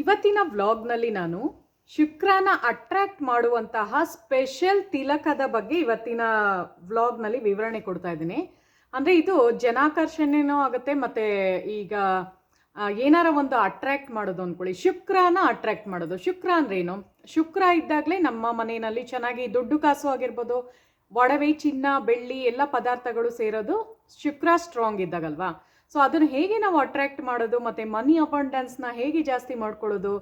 ಇವತ್ತಿನ ವ್ಲಾಗ್ನಲ್ಲಿ ನಾನು ಶುಕ್ರನ ಅಟ್ರಾಕ್ಟ್ ಮಾಡುವಂತಹ ಸ್ಪೆಷಲ್ ತಿಲಕದ ಬಗ್ಗೆ ಇವತ್ತಿನ ವ್ಲಾಗ್ನಲ್ಲಿ ವಿವರಣೆ ಕೊಡ್ತಾ ಇದ್ದೀನಿ. ಅಂದರೆ ಇದು ಜನಾಕರ್ಷಣೆನೂ ಆಗುತ್ತೆ, ಮತ್ತು ಈಗ ಏನಾರ ಒಂದು ಅಟ್ರಾಕ್ಟ್ ಮಾಡೋದು ಅಂದ್ಕೊಳ್ಳಿ, ಶುಕ್ರನ ಅಟ್ರಾಕ್ಟ್ ಮಾಡೋದು. ಶುಕ್ರ ಅಂದ್ರೆ ಏನು? ಶುಕ್ರ ಇದ್ದಾಗಲೇ ನಮ್ಮ ಮನೆಯಲ್ಲಿ ಚೆನ್ನಾಗಿ ದುಡ್ಡು ಕಾಸು ಆಗಿರ್ಬೋದು, ಒಡವೆ, ಚಿನ್ನ, ಬೆಳ್ಳಿ ಎಲ್ಲ ಪದಾರ್ಥಗಳು ಸೇರೋದು ಶುಕ್ರ ಸ್ಟ್ರಾಂಗ್ ಇದ್ದಾಗಲ್ವಾ. ಸೊ ಅದನ್ನು ಹೇಗೆ ನಾವು ಅಟ್ರಾಕ್ಟ್ ಮಾಡೋದು ಮತ್ತು ಮನಿ ಅಬಂಡೆನ್ಸ್ನ ಹೇಗೆ ಜಾಸ್ತಿ ಮಾಡ್ಕೊಳ್ಳೋದು.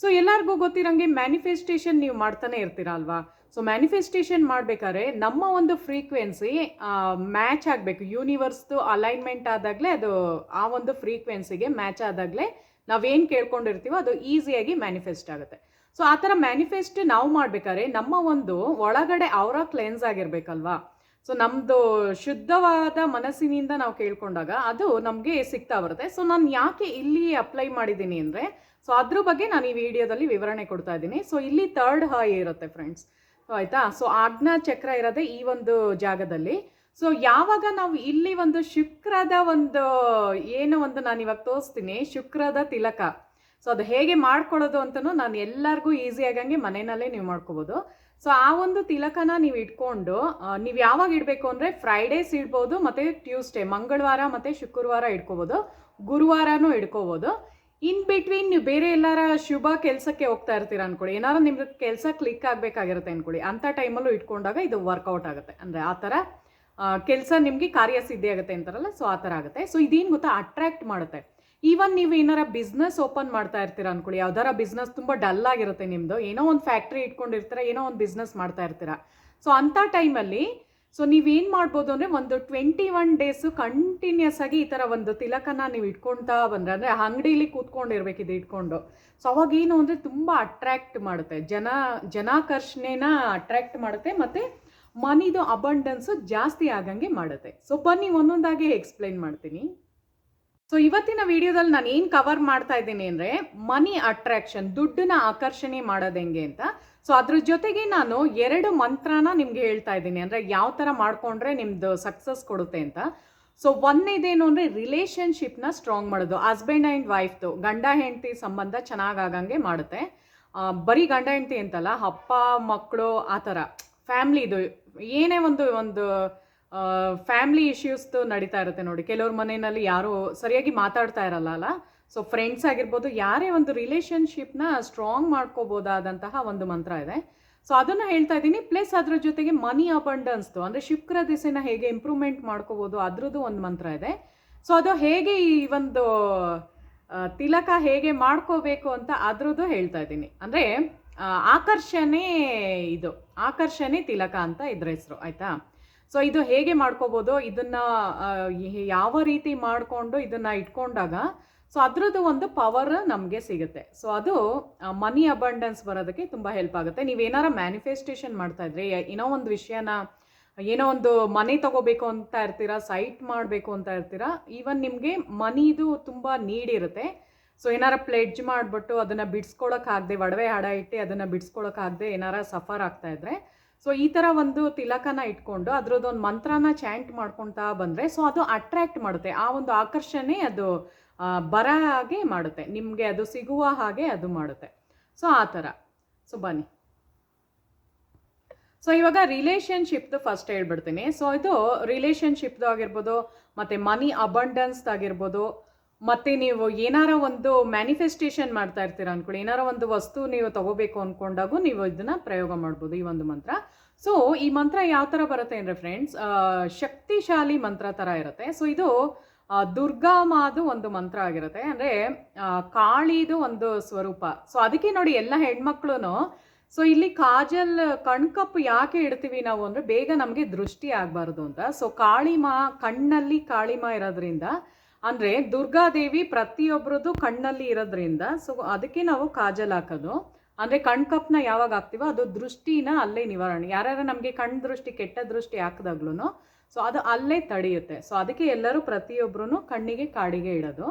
ಸೊ ಎಲ್ಲರಿಗೂ ಗೊತ್ತಿರೋಂಗೆ ಮ್ಯಾನಿಫೆಸ್ಟೇಷನ್ ನೀವು ಮಾಡ್ತಾನೆ ಇರ್ತೀರ ಅಲ್ವಾ. ಸೊ ಮ್ಯಾನಿಫೆಸ್ಟೇಷನ್ ಮಾಡಬೇಕಾದ್ರೆ ನಮ್ಮ ಒಂದು ಫ್ರೀಕ್ವೆನ್ಸಿ ಮ್ಯಾಚ್ ಆಗಬೇಕು. ಯೂನಿವರ್ಸ್ದು ಅಲೈನ್ಮೆಂಟ್ ಆದಾಗಲೇ ಅದು ಆ ಒಂದು ಫ್ರೀಕ್ವೆನ್ಸಿಗೆ ಮ್ಯಾಚ್ ಆದಾಗಲೇ ನಾವೇನು ಕೇಳ್ಕೊಂಡಿರ್ತೀವೋ ಅದು ಈಸಿಯಾಗಿ ಮ್ಯಾನಿಫೆಸ್ಟ್ ಆಗುತ್ತೆ. ಸೊ ಆ ಥರ ಮ್ಯಾನಿಫೆಸ್ಟ್ ನಾವು ಮಾಡಬೇಕಾದ್ರೆ ನಮ್ಮ ಒಂದು ಒಳಗಡೆ ಅವರ ಕ್ಲೆನ್ಸ್ ಆಗಿರಬೇಕಲ್ವಾ. ಸೊ ನಮ್ಮದು ಶುದ್ಧವಾದ ಮನಸ್ಸಿನಿಂದ ನಾವು ಕೇಳ್ಕೊಂಡಾಗ ಅದು ನಮಗೆ ಸಿಗ್ತಾ ಬರುತ್ತೆ. ಸೊ ನಾನು ಯಾಕೆ ಇಲ್ಲಿ ಅಪ್ಲೈ ಮಾಡಿದ್ದೀನಿ ಅಂದರೆ, ಸೊ ಅದ್ರ ಬಗ್ಗೆ ನಾನು ಈ ವಿಡಿಯೋದಲ್ಲಿ ವಿವರಣೆ ಕೊಡ್ತಾ ಇದ್ದೀನಿ. ಸೊ ಇಲ್ಲಿ ಥರ್ಡ್ ಐ ಇರುತ್ತೆ ಫ್ರೆಂಡ್ಸ್, ಆಯಿತಾ. ಸೊ ಆಜ್ಞಾ ಚಕ್ರ ಇರೋದೇ ಈ ಒಂದು ಜಾಗದಲ್ಲಿ. ಸೊ ಯಾವಾಗ ನಾವು ಇಲ್ಲಿ ಒಂದು ಶುಕ್ರದ ಒಂದು ಏನು ಒಂದು ನಾನು ಇವಾಗ ತೋರಿಸ್ತೀನಿ, ಶುಕ್ರದ ತಿಲಕ. ಸೊ ಅದು ಹೇಗೆ ಮಾಡ್ಕೊಳ್ಳೋದು ಅಂತಲೂ ನಾನು ಎಲ್ಲರಿಗೂ ಈಸಿ ಆಗಂಗೆ ಮನೆಯಲ್ಲೇ ನೀವು ಮಾಡ್ಕೋಬೋದು. ಸೊ ಆ ಒಂದು ತಿಲಕನ ನೀವು ಇಟ್ಕೊಂಡು ನೀವು ಯಾವಾಗ ಇಡಬೇಕು ಅಂದರೆ ಫ್ರೈಡೇಸ್ ಇಡ್ಬೋದು, ಮತ್ತು ಟ್ಯೂಸ್ಡೇ ಮಂಗಳವಾರ ಮತ್ತು ಶುಕ್ರವಾರ ಇಟ್ಕೋಬೋದು, ಗುರುವಾರನೂ ಇಟ್ಕೋಬೋದು. ಇನ್ ಬಿಟ್ವೀನ್ ನೀವು ಬೇರೆ ಎಲ್ಲಾರ ಶುಭ ಕೆಲಸಕ್ಕೆ ಹೋಗ್ತಾ ಇರ್ತೀರ ಅಂದ್ಕೊಳ್ಳಿ, ಏನಾರು ನಿಮ್ಗೆ ಕೆಲಸ ಕ್ಲಿಕ್ ಆಗಬೇಕಾಗಿರುತ್ತೆ ಅಂದ್ಕೊಳ್ಳಿ, ಅಂಥ ಟೈಮಲ್ಲೂ ಇಟ್ಕೊಂಡಾಗ ಇದು ವರ್ಕೌಟ್ ಆಗುತ್ತೆ. ಅಂದರೆ ಆ ಥರ ಕೆಲಸ ನಿಮಗೆ ಕಾರ್ಯಸಿದ್ಧಿ ಆಗುತ್ತೆ ಅಂತಾರಲ್ಲ, ಸೊ ಆ ಥರ ಆಗುತ್ತೆ. ಸೊ ಇದೇನು ಗೊತ್ತಾ, ಅಟ್ರಾಕ್ಟ್ ಮಾಡುತ್ತೆ. ಈವನ್ ನೀವು ಏನಾರ ಬಿಸ್ನೆಸ್ ಓಪನ್ ಮಾಡ್ತಾ ಇರ್ತೀರ ಅಂದ್ಕೊಳ್ಳಿ, ಯಾವ್ದಾರ ಬಿಸ್ನೆಸ್ ತುಂಬ ಡಲ್ ಆಗಿರುತ್ತೆ ನಿಮ್ಮದು, ಏನೋ ಒಂದು ಫ್ಯಾಕ್ಟ್ರಿ ಇಟ್ಕೊಂಡಿರ್ತೀರ, ಏನೋ ಒಂದು ಬಿಸ್ನೆಸ್ ಮಾಡ್ತಾ ಇರ್ತೀರ. ಸೊ ಅಂಥ ಟೈಮಲ್ಲಿ ಸೊ ನೀವೇನು ಮಾಡ್ಬೋದು ಅಂದರೆ, ಒಂದು 21 ಡೇಸು ಕಂಟಿನ್ಯೂಸ್ ಆಗಿ ಈ ಥರ ಒಂದು ತಿಲಕನ ನೀವು ಇಟ್ಕೊಳ್ತಾ ಬಂದರೆ, ಅಂದರೆ ಅಂಗಡೀಲಿ ಕೂತ್ಕೊಂಡಿರ್ಬೇಕು ಇದು ಇಟ್ಕೊಂಡು. ಸೊ ಅವಾಗ ಏನು ಅಂದರೆ ತುಂಬ ಅಟ್ರ್ಯಾಕ್ಟ್ ಮಾಡುತ್ತೆ, ಜನಾಕರ್ಷಣೆನ ಅಟ್ರ್ಯಾಕ್ಟ್ ಮಾಡುತ್ತೆ, ಮತ್ತು ಮನಿದು ಅಬಂಡೆನ್ಸು ಜಾಸ್ತಿ ಆಗಂಗೆ ಮಾಡುತ್ತೆ. ಸೊ ಬನ್ನಿ ಒಂದೊಂದಾಗಿ ಎಕ್ಸ್ಪ್ಲೈನ್ ಮಾಡ್ತೀನಿ. ಸೊ ಇವತ್ತಿನ ವಿಡಿಯೋದಲ್ಲಿ ನಾನು ಏನು ಕವರ್ ಮಾಡ್ತಾ ಇದ್ದೀನಿ ಅಂದರೆ, ಮನಿ ಅಟ್ರಾಕ್ಷನ್, ದುಡ್ಡನ್ನ ಆಕರ್ಷಣೆ ಮಾಡೋದು ಹೆಂಗೆ ಅಂತ. ಸೊ ಅದ್ರ ಜೊತೆಗೆ ನಾನು 2 ಮಂತ್ರನ ನಿಮ್ಗೆ ಹೇಳ್ತಾ ಇದ್ದೀನಿ, ಅಂದರೆ ಯಾವ ಥರ ಮಾಡಿಕೊಂಡ್ರೆ ನಿಮ್ಮದು ಸಕ್ಸಸ್ ಕೊಡುತ್ತೆ ಅಂತ. ಸೊ ಒಂದೇದೇನು ಅಂದರೆ, ರಿಲೇಷನ್ಶಿಪ್ನ ಸ್ಟ್ರಾಂಗ್ ಮಾಡೋದು, ಹಸ್ಬೆಂಡ್ ಆ್ಯಂಡ್ ವೈಫ್ದು, ಗಂಡ ಹೆಂಡತಿ ಸಂಬಂಧ ಚೆನ್ನಾಗಾಗಂಗೆ ಮಾಡುತ್ತೆ. ಬರೀ ಗಂಡ ಹೆಂಡತಿ ಅಂತಲ್ಲ, ಅಪ್ಪ ಮಕ್ಕಳು ಆ ಥರ ಫ್ಯಾಮ್ಲಿದು ಏನೇ ಒಂದು ಫ್ಯಾಮ್ಲಿ ಇಶ್ಯೂಸ್ದು ನಡೀತಾ ಇರುತ್ತೆ ನೋಡಿ. ಕೆಲವ್ರ ಮನೆಯಲ್ಲಿ ಯಾರು ಸರಿಯಾಗಿ ಮಾತಾಡ್ತಾ ಇರಲ್ಲ ಅಲ್ಲ. ಸೊ ಫ್ರೆಂಡ್ಸ್ ಆಗಿರ್ಬೋದು, ಯಾರೇ ಒಂದು ರಿಲೇಷನ್ಶಿಪ್ನ ಸ್ಟ್ರಾಂಗ್ ಮಾಡ್ಕೋಬೋದಾದಂತಹ ಒಂದು ಮಂತ್ರ ಇದೆ. ಸೊ ಅದನ್ನು ಹೇಳ್ತಾ ಇದ್ದೀನಿ. ಪ್ಲಸ್ ಅದ್ರ ಜೊತೆಗೆ ಮನಿ ಅಬಂಡೆನ್ಸ್ದು, ಅಂದರೆ ಶುಕ್ರ ದಿಸೆನ ಹೇಗೆ ಇಂಪ್ರೂವ್ಮೆಂಟ್ ಮಾಡ್ಕೋಬೋದು ಅದ್ರದ್ದು ಒಂದು ಮಂತ್ರ ಇದೆ. ಸೊ ಅದು ಹೇಗೆ ಈ ಒಂದು ತಿಲಕ ಹೇಗೆ ಮಾಡ್ಕೋಬೇಕು ಅಂತ ಅದ್ರದ್ದು ಹೇಳ್ತಾ ಇದ್ದೀನಿ. ಅಂದರೆ ಆಕರ್ಷಣೆ ತಿಲಕ ಅಂತ ಇದ್ರ ಹೆಸರು, ಆಯಿತಾ. ಸೊ ಇದು ಹೇಗೆ ಮಾಡ್ಕೋಬೋದು, ಇದನ್ನು ಯಾವ ರೀತಿ ಮಾಡಿಕೊಂಡು ಇದನ್ನು ಇಟ್ಕೊಂಡಾಗ ಸೊ ಅದ್ರದ್ದು ಒಂದು ಪವರ್ ನಮಗೆ ಸಿಗುತ್ತೆ. ಸೊ ಅದು ಮನಿ ಅಬಂಡೆನ್ಸ್ ಬರೋದಕ್ಕೆ ತುಂಬ ಹೆಲ್ಪ್ ಆಗುತ್ತೆ. ನೀವೇನಾರ ಮ್ಯಾನಿಫೆಸ್ಟೇಷನ್ ಮಾಡ್ತಾ ಇದ್ರೆ, ಏನೋ ಒಂದು ವಿಷಯನ, ಏನೋ ಒಂದು ಮನೆ ತಗೋಬೇಕು ಅಂತ ಇರ್ತೀರಾ, ಸೈಟ್ ಮಾಡಬೇಕು ಅಂತ ಇರ್ತೀರಾ, ಈವನ್ ನಿಮಗೆ ಮನಿದು ತುಂಬ ನೀಡ್ ಇರುತ್ತೆ. ಸೊ ಏನಾರ ಪ್ಲೆಡ್ಜ್ ಮಾಡಿಬಿಟ್ಟು ಅದನ್ನು ಬಿಡಿಸ್ಕೊಳಕ್ಕಾಗದೆ, ಒಡವೆ ಹಡ ಇಟ್ಟು ಅದನ್ನು ಬಿಡಿಸ್ಕೊಳಕ್ಕಾಗದೆ ಏನಾರ ಸಫರ್ ಆಗ್ತಾ ಇದ್ರೆ, ಸೊ ಈ ಥರ ಒಂದು ತಿಲಕನ ಇಟ್ಕೊಂಡು ಅದರದ್ದೊಂದು ಮಂತ್ರನ ಚಾಂಟ್ ಮಾಡ್ಕೊತಾ ಬಂದರೆ, ಸೊ ಅದು ಅಟ್ರ್ಯಾಕ್ಟ್ ಮಾಡುತ್ತೆ, ಆ ಒಂದು ಆಕರ್ಷಣೆ ಅದು ಬರ ಹಾಗೆ ಮಾಡುತ್ತೆ, ನಿಮಗೆ ಅದು ಸಿಗುವ ಹಾಗೆ ಅದು ಮಾಡುತ್ತೆ. ಸೊ ಆ ಥರ. ಸೊ ಬನ್ನಿ. ಸೊ ಇವಾಗ ರಿಲೇಷನ್ಶಿಪ್ದು ಫಸ್ಟ್ ಹೇಳ್ಬಿಡ್ತೀನಿ. ಸೊ ಇದು ರಿಲೇಷನ್ಶಿಪ್ದು ಆಗಿರ್ಬೋದು, ಮತ್ತು ಮನಿ ಅಬಂಡೆನ್ಸ್ದಾಗಿರ್ಬೋದು, ಮತ್ತು ನೀವು ಏನಾರ ಒಂದು ಮ್ಯಾನಿಫೆಸ್ಟೇಷನ್ ಮಾಡ್ತಾ ಇರ್ತೀರ ಅಂದ್ಕೊಳ್ಳಿ, ಏನಾರ ಒಂದು ವಸ್ತು ನೀವು ತಗೋಬೇಕು ಅಂದ್ಕೊಂಡಾಗೂ ನೀವು ಇದನ್ನು ಪ್ರಯೋಗ ಮಾಡ್ಬೋದು, ಈ ಒಂದು ಮಂತ್ರ. ಸೊ ಈ ಮಂತ್ರ ಯಾವ ಥರ ಬರುತ್ತೆ ಅಂದರೆ ಫ್ರೆಂಡ್ಸ್, ಶಕ್ತಿಶಾಲಿ ಮಂತ್ರ ಥರ ಇರುತ್ತೆ. ಸೊ ಇದು ದುರ್ಗಾಮಾದು ಒಂದು ಮಂತ್ರ ಆಗಿರುತ್ತೆ, ಅಂದರೆ ಕಾಳಿದು ಒಂದು ಸ್ವರೂಪ. ಸೊ ಅದಕ್ಕೆ ನೋಡಿ ಎಲ್ಲ ಹೆಣ್ಮಕ್ಳು ಸೊ ಇಲ್ಲಿ ಕಾಜಲ್, ಕಣ್ಕಪ್ಪು ಯಾಕೆ ಇಡ್ತೀವಿ ನಾವು ಅಂದರೆ, ಬೇಗ ನಮಗೆ ದೃಷ್ಟಿ ಆಗಬಾರ್ದು ಅಂತ. ಸೊ ಕಾಳಿಮಾ, ಕಣ್ಣಲ್ಲಿ ಕಾಳಿಮಾ ಇರೋದ್ರಿಂದ, ಅಂದರೆ ದುರ್ಗಾದೇವಿ ಪ್ರತಿಯೊಬ್ಬರದ್ದು ಕಣ್ಣಲ್ಲಿ ಇರೋದ್ರಿಂದ, ಸೊ ಅದಕ್ಕೆ ನಾವು ಕಾಜಲ್ ಹಾಕೋದು. ಅಂದರೆ ಕಣ್ಕಪ್ಪನ್ನ ಯಾವಾಗ ಹಾಕ್ತೀವೋ ಅದು ದೃಷ್ಟಿನ ಅಲ್ಲೇ ನಿವಾರಣೆ. ಯಾರ್ಯಾರು ನಮಗೆ ಕಣ್ಣು ದೃಷ್ಟಿ, ಕೆಟ್ಟ ದೃಷ್ಟಿ ಹಾಕಿದಾಗ್ಲೂ ಸೊ ಅದು ಅಲ್ಲೇ ತಡೆಯುತ್ತೆ. ಸೊ ಅದಕ್ಕೆ ಎಲ್ಲರೂ ಪ್ರತಿಯೊಬ್ಬರೂ ಕಣ್ಣಿಗೆ ಕಾಡಿಗೆ ಇಡೋದು.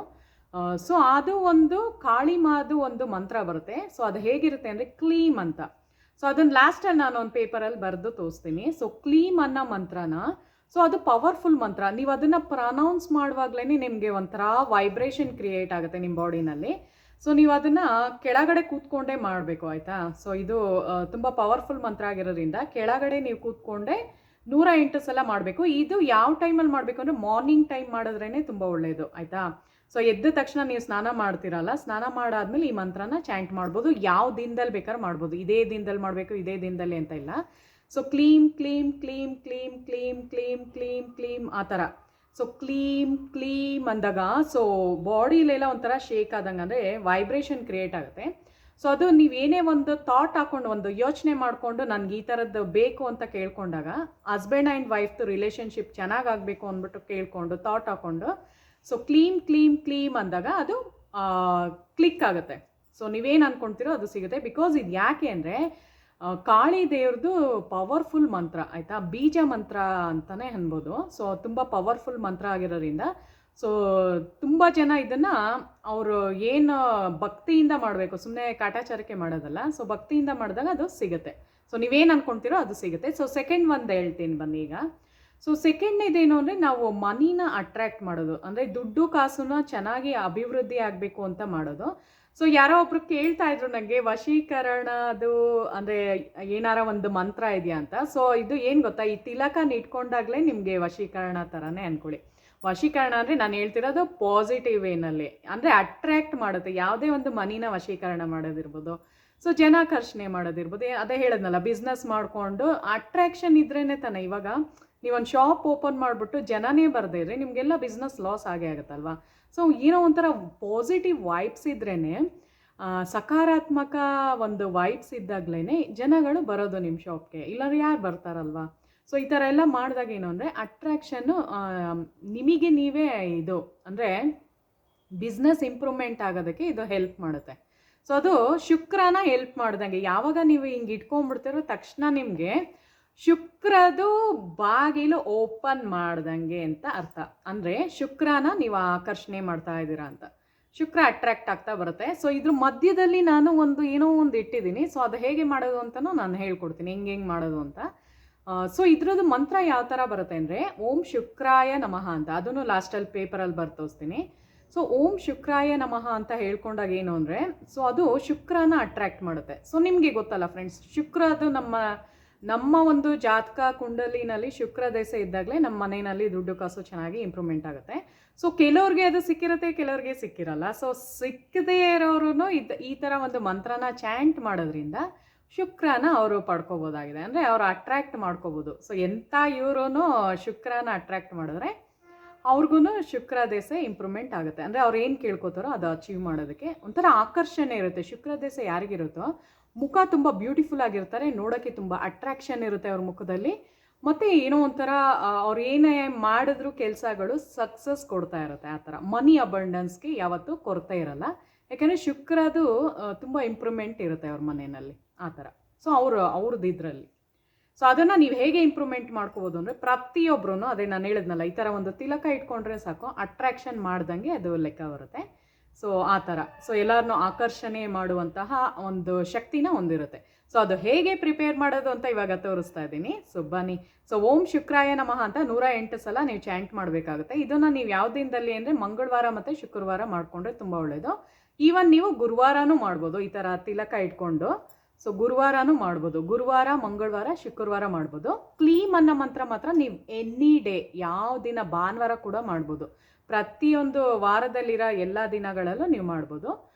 ಸೊ ಅದು ಒಂದು ಕಾಳಿಮಾದು ಒಂದು ಮಂತ್ರ ಬರುತ್ತೆ. ಸೊ ಅದು ಹೇಗಿರುತ್ತೆ ಅಂದರೆ ಕ್ಲೀಮ್ ಅಂತ. ಸೊ ಅದನ್ನು ಲಾಸ್ಟಲ್ಲಿ ನಾನು ಒಂದು ಪೇಪರಲ್ಲಿ ಬರೆದು ತೋರಿಸ್ತೀನಿ. ಸೊ ಕ್ಲೀಮ್ ಅನ್ನೋ ಮಂತ್ರನ, ಸೊ ಅದು ಪವರ್ಫುಲ್ ಮಂತ್ರ. ನೀವು ಅದನ್ನು ಪ್ರನೌನ್ಸ್ ಮಾಡುವಾಗಲೇ ನಿಮಗೆ ಒಂಥರ ವೈಬ್ರೇಷನ್ ಕ್ರಿಯೇಟ್ ಆಗುತ್ತೆ ನಿಮ್ಮ ಬಾಡಿನಲ್ಲಿ. ಸೊ ನೀವು ಅದನ್ನು ಕೆಳಗಡೆ ಕೂತ್ಕೊಂಡೇ ಮಾಡಬೇಕು ಆಯಿತಾ. ಸೊ ಇದು ತುಂಬ ಪವರ್ಫುಲ್ ಮಂತ್ರ ಆಗಿರೋದ್ರಿಂದ ಕೆಳಗಡೆ ನೀವು ಕೂತ್ಕೊಂಡೆ 108 ಸಲ ಮಾಡಬೇಕು. ಇದು ಯಾವ ಟೈಮಲ್ಲಿ ಮಾಡಬೇಕು ಅಂದರೆ ಮಾರ್ನಿಂಗ್ ಟೈಮ್ ಮಾಡಿದ್ರೇ ತುಂಬ ಒಳ್ಳೆಯದು ಆಯಿತಾ. ಸೊ ಎದ್ದ ತಕ್ಷಣ ನೀವು ಸ್ನಾನ ಮಾಡ್ತೀರಲ್ಲ, ಸ್ನಾನ ಮಾಡಾದ್ಮೇಲೆ ಈ ಮಂತ್ರನ ಚಾಂಟ್ ಮಾಡ್ಬೋದು. ಯಾವ ದಿನದಲ್ಲಿ ಬೇಕಾದ್ರೆ ಮಾಡ್ಬೋದು, ಇದೇ ದಿನದಲ್ಲಿ ಮಾಡಬೇಕು ಇದೇ ದಿನದಲ್ಲಿ ಅಂತ ಇಲ್ಲ. ಸೊ ಕ್ಲೀಮ್ ಕ್ಲೀಮ್ ಕ್ಲೀಮ್ ಕ್ಲೀಮ್ ಕ್ಲೀಮ್ ಕ್ಲೀಮ್ ಕ್ಲೀಮ್ ಕ್ಲೀಮ್ ಆ ಥರ. ಸೊ ಕ್ಲೀಮ್ ಕ್ಲೀಮ್ ಅಂದಾಗ ಸೊ ಬಾಡಿಲೆಲ್ಲ ಒಂಥರ ಶೇಕ್ ಆದಂಗೆ, ಅಂದರೆ ವೈಬ್ರೇಷನ್ ಕ್ರಿಯೇಟ್ ಆಗುತ್ತೆ. ಸೊ ಅದು ನೀವೇನೇ ಒಂದು ಥಾಟ್ ಹಾಕ್ಕೊಂಡು ಒಂದು ಯೋಚನೆ ಮಾಡಿಕೊಂಡು ನನಗೆ ಈ ಥರದ್ದು ಬೇಕು ಅಂತ ಕೇಳ್ಕೊಂಡಾಗ, ಹಸ್ಬೆಂಡ್ ಆ್ಯಂಡ್ ವೈಫ್ದು ರಿಲೇಷನ್ಶಿಪ್ ಚೆನ್ನಾಗಾಗಬೇಕು ಅಂದ್ಬಿಟ್ಟು ಕೇಳಿಕೊಂಡು ಥಾಟ್ ಹಾಕ್ಕೊಂಡು ಸೊ ಕ್ಲೀಮ್ ಕ್ಲೀಮ್ ಕ್ಲೀಮ್ ಅಂದಾಗ ಅದು ಕ್ಲಿಕ್ ಆಗುತ್ತೆ. ಸೊ ನೀವೇನು ಅಂದ್ಕೊಳ್ತೀರೋ ಅದು ಸಿಗುತ್ತೆ. ಬಿಕಾಸ್ ಇದು ಯಾಕೆ ಅಂದರೆ ಕಾಳಿ ದೇವ್ರದ್ದು ಪವರ್ಫುಲ್ ಮಂತ್ರ ಆಯಿತಾ, ಬೀಜ ಮಂತ್ರ ಅಂತಲೇ ಅನ್ಬೋದು. ಸೊ ತುಂಬ ಪವರ್ಫುಲ್ ಮಂತ್ರ ಆಗಿರೋದ್ರಿಂದ ಸೊ ತುಂಬ ಜನ ಇದನ್ನು ಅವರು ಏನು ಭಕ್ತಿಯಿಂದ ಮಾಡಬೇಕು, ಸುಮ್ಮನೆ ಕಾಟಾಚಾರಕ್ಕೆ ಮಾಡೋದಲ್ಲ. ಸೊ ಭಕ್ತಿಯಿಂದ ಮಾಡಿದಾಗ ಅದು ಸಿಗುತ್ತೆ. ಸೊ ನೀವೇನು ಅಂದ್ಕೊಳ್ತೀರೋ ಅದು ಸಿಗುತ್ತೆ. ಸೊ ಸೆಕೆಂಡ್ ಒಂದು ಹೇಳ್ತೀನಿ ಬನ್ನಿ ಈಗ. ಸೊ ಸೆಕೆಂಡ್ನೇದೇನು ಅಂದರೆ ನಾವು ಮನಿನ ಅಟ್ರ್ಯಾಕ್ಟ್ ಮಾಡೋದು, ಅಂದರೆ ದುಡ್ಡು ಕಾಸನ್ನ ಚೆನ್ನಾಗಿ ಅಭಿವೃದ್ಧಿ ಆಗಬೇಕು ಅಂತ ಮಾಡೋದು. ಸೊ ಯಾರೋ ಒಬ್ರು ಕೇಳ್ತಾ ಇದ್ರು ನನಗೆ ವಶೀಕರಣ ಅದು ಅಂದರೆ ಏನಾರ ಒಂದು ಮಂತ್ರ ಇದೆಯಾ ಅಂತ. ಸೊ ಇದು ಏನು ಗೊತ್ತಾ, ಈ ತಿಲಕನ ಇಟ್ಕೊಂಡಾಗಲೇ ನಿಮಗೆ ವಶೀಕರಣ ಥರನೇ ಅಂದ್ಕೊಳ್ಳಿ. ವಶೀಕರಣ ಅಂದರೆ ನಾನು ಹೇಳ್ತಿರೋದು ಪಾಸಿಟಿವ್ ವೇನಲ್ಲಿ, ಅಂದರೆ ಅಟ್ರ್ಯಾಕ್ಟ್ ಮಾಡುತ್ತೆ. ಯಾವುದೇ ಒಂದು ಮನಿನ ವಶೀಕರಣ ಮಾಡೋದಿರ್ಬೋದು, ಸೊ ಜನಾಕರ್ಷಣೆ ಮಾಡೋದಿರ್ಬೋದು. ಅದೇ ಹೇಳಿದ್ನಲ್ಲ, ಬಿಸ್ನೆಸ್ ಮಾಡಿಕೊಂಡು ಅಟ್ರ್ಯಾಕ್ಷನ್ ಇದ್ರೇ ತಾನೆ. ಇವಾಗ ನೀವೊಂದು ಶಾಪ್ ಓಪನ್ ಮಾಡಿಬಿಟ್ಟು ಜನನೇ ಬರದೇ ಇದ್ರೆ ನಿಮಗೆಲ್ಲ ಬಿಸ್ನೆಸ್ ಲಾಸ್ ಆಗೇ ಆಗುತ್ತಲ್ವಾ. ಸೊ ಏನೋ ಒಂಥರ ಪಾಸಿಟಿವ್ ವೈಬ್ಸ್ ಇದ್ರೇ, ಸಕಾರಾತ್ಮಕ ಒಂದು ವೈಬ್ಸ್ ಇದ್ದಾಗಲೇ ಜನಗಳು ಬರೋದು ನಿಮ್ಮ ಶಾಪ್ಗೆ, ಇಲ್ಲಾಂದ್ರೆ ಯಾರು ಬರ್ತಾರಲ್ವಾ. ಸೊ ಈ ಥರ ಎಲ್ಲ ಮಾಡಿದಾಗ ಏನು ಅಂದರೆ ಅಟ್ರ್ಯಾಕ್ಷನ್ನು ನಿಮಗೆ ನೀವೇ ಇದು ಅಂದರೆ ಬಿಸ್ನೆಸ್ ಇಂಪ್ರೂವ್ಮೆಂಟ್ ಆಗೋದಕ್ಕೆ ಇದು ಹೆಲ್ಪ್ ಮಾಡುತ್ತೆ. ಸೊ ಅದು ಶುಕ್ರನ ಹೆಲ್ಪ್ ಮಾಡ್ದಂಗೆ. ಯಾವಾಗ ನೀವು ಹಿಂಗೆ ಇಟ್ಕೊಂಡ್ಬಿಡ್ತಿರೋ ತಕ್ಷಣ ನಿಮಗೆ ಶುಕ್ರದು ಬಾಗಿಲು ಓಪನ್ ಮಾಡ್ದಂಗೆ ಅಂತ ಅರ್ಥ. ಅಂದರೆ ಶುಕ್ರನ ನೀವು ಆಕರ್ಷಣೆ ಮಾಡ್ತಾ ಇದ್ದೀರಾ ಅಂತ, ಶುಕ್ರ ಅಟ್ರ್ಯಾಕ್ಟ್ ಆಗ್ತಾ ಬರುತ್ತೆ. ಸೊ ಇದ್ರ ಮಧ್ಯದಲ್ಲಿ ನಾನು ಏನೋ ಒಂದು ಇಟ್ಟಿದ್ದೀನಿ. ಸೊ ಅದು ಹೇಗೆ ಮಾಡೋದು ಅಂತಲೂ ನಾನು ಹೇಳ್ಕೊಡ್ತೀನಿ, ಹೆಂಗೆ ಮಾಡೋದು ಅಂತ. ಸೊ ಇದ್ರದ್ದು ಮಂತ್ರ ಯಾವ ಥರ ಬರುತ್ತೆ ಅಂದರೆ ಓಂ ಶುಕ್ರಾಯ ನಮಃ ಅಂತ, ಅದನ್ನು ಲಾಸ್ಟಲ್ಲಿ ಪೇಪರಲ್ಲಿ ಬರ್ತೋಸ್ತೀನಿ. ಸೊ ಓಂ ಶುಕ್ರಾಯ ನಮಃ ಅಂತ ಹೇಳ್ಕೊಂಡಾಗ ಏನು ಅಂದರೆ ಸೊ ಅದು ಶುಕ್ರನ ಅಟ್ರ್ಯಾಕ್ಟ್ ಮಾಡುತ್ತೆ. ಸೊ ನಿಮಗೆ ಗೊತ್ತಲ್ಲ ಫ್ರೆಂಡ್ಸ್, ಶುಕ್ರ ಅದು ನಮ್ಮ ಒಂದು ಜಾತಕ ಕುಂಡಲಿನಲ್ಲಿ ಶುಕ್ರ ದೇಶ ಇದ್ದಾಗಲೇ ನಮ್ಮ ಮನೆಯಲ್ಲಿ ದುಡ್ಡು ಕಾಸು ಚೆನ್ನಾಗಿ ಇಂಪ್ರೂವ್ಮೆಂಟ್ ಆಗುತ್ತೆ. ಸೊ ಕೆಲವ್ರಿಗೆ ಅದು ಸಿಕ್ಕಿರುತ್ತೆ, ಕೆಲವ್ರಿಗೆ ಸಿಕ್ಕಿರಲ್ಲ. ಸೊ ಸಿಕ್ಕದೇ ಇರೋರು ಈ ಥರ ಒಂದು ಮಂತ್ರನ ಚಾಂಟ್ ಮಾಡೋದ್ರಿಂದ ಶುಕ್ರನ ಅವರು ಪಡ್ಕೋಬೋದಾಗಿದೆ, ಅಂದರೆ ಅವರು ಅಟ್ರ್ಯಾಕ್ಟ್ ಮಾಡ್ಕೋಬೋದು. ಸೊ ಎಂಥ ಇವರು ಶುಕ್ರನ ಅಟ್ರ್ಯಾಕ್ಟ್ ಮಾಡಿದ್ರೆ ಅವ್ರಿಗೂ ಶುಕ್ರ ದೇಶ ಇಂಪ್ರೂವ್ಮೆಂಟ್ ಆಗುತ್ತೆ. ಅಂದರೆ ಅವ್ರು ಏನು ಕೇಳ್ಕೊತಾರೋ ಅದು ಅಚೀವ್ ಮಾಡೋದಕ್ಕೆ ಒಂಥರ ಆಕರ್ಷಣೆ ಇರುತ್ತೆ. ಶುಕ್ರ ದೇಶ ಯಾರಿಗಿರುತ್ತೋ ಮುಖ ತುಂಬ ಬ್ಯೂಟಿಫುಲ್ ಆಗಿರ್ತಾರೆ, ನೋಡೋಕ್ಕೆ ತುಂಬ ಅಟ್ರ್ಯಾಕ್ಷನ್ ಇರುತ್ತೆ ಅವ್ರ ಮುಖದಲ್ಲಿ. ಮತ್ತು ಏನೋ ಒಂಥರ ಅವ್ರು ಏನೇ ಮಾಡಿದ್ರು ಕೆಲಸಗಳು ಸಕ್ಸಸ್ ಕೊಡ್ತಾ ಇರುತ್ತೆ. ಆ ಥರ ಮನಿ ಅಬಂಡೆನ್ಸ್ಗೆ ಯಾವತ್ತೂ ಕೊರತೆ ಇರಲ್ಲ, ಯಾಕೆಂದರೆ ಶುಕ್ರದು ತುಂಬ ಇಂಪ್ರೂವ್ಮೆಂಟ್ ಇರುತ್ತೆ ಅವ್ರ ಮನೆಯಲ್ಲಿ ಆ ಥರ. ಸೊ ಅವ್ರದ್ದು ಇದರಲ್ಲಿ ಸೊ ಅದನ್ನು ನೀವು ಹೇಗೆ ಇಂಪ್ರೂವ್ಮೆಂಟ್ ಮಾಡ್ಕೋಬೋದು ಅಂದರೆ ಪ್ರತಿಯೊಬ್ಬರೂ ಅದೇ ನಾನು ಹೇಳಿದ್ನಲ್ಲ, ಈ ಥರ ಒಂದು ತಿಲಕ ಇಟ್ಕೊಂಡ್ರೆ ಸಾಕು, ಅಟ್ರ್ಯಾಕ್ಷನ್ ಮಾಡ್ದಂಗೆ ಅದು ಲೆಕ್ಕ ಬರುತ್ತೆ. ಸೊ ಆ ಥರ ಸೊ ಎಲ್ಲರನ್ನೂ ಆಕರ್ಷಣೆ ಮಾಡುವಂತಹ ಒಂದು ಶಕ್ತಿನ ಹೊಂದಿರುತ್ತೆ. ಸೊ ಅದು ಹೇಗೆ ಪ್ರಿಪೇರ್ ಮಾಡೋದು ಅಂತ ಇವಾಗ ತೋರಿಸ್ತಾ ಇದ್ದೀನಿ. ಸೊ ಬನ್ನಿ. ಸೊ ಓಂ ಶುಕ್ರಾಯ ನಮಃ ಅಂತ 108 ಸಲ ನೀವು ಚಾಂಟ್ ಮಾಡಬೇಕಾಗುತ್ತೆ. ಇದನ್ನು ನೀವು ಯಾವ ದಿನದಲ್ಲಿ ಅಂದರೆ ಮಂಗಳವಾರ ಮತ್ತು ಶುಕ್ರವಾರ ಮಾಡಿಕೊಂಡ್ರೆ ತುಂಬ ಒಳ್ಳೆಯದು. ಈವನ್ ನೀವು ಗುರುವಾರನೂ ಮಾಡ್ಬೋದು ಈ ಥರ ತಿಲಕ ಇಟ್ಕೊಂಡು. ಸೊ ಗುರುವಾರನೂ ಮಾಡ್ಬೋದು, ಗುರುವಾರ ಮಂಗಳವಾರ ಶುಕ್ರವಾರ ಮಾಡ್ಬೋದು. ಕ್ಲೀಮ್ ಅನ್ನೋ ಮಂತ್ರ ಮಾತ್ರ ನೀವು ಎನಿ ಡೇ, ಯಾವ ದಿನ ಭಾನುವಾರ ಕೂಡ ಮಾಡ್ಬೋದು. ಪ್ರತಿಯೊಂದು ವಾರದಲ್ಲಿರೋ ಎಲ್ಲ ದಿನಗಳಲ್ಲೂ ನೀವು ಮಾಡ್ಬೋದು.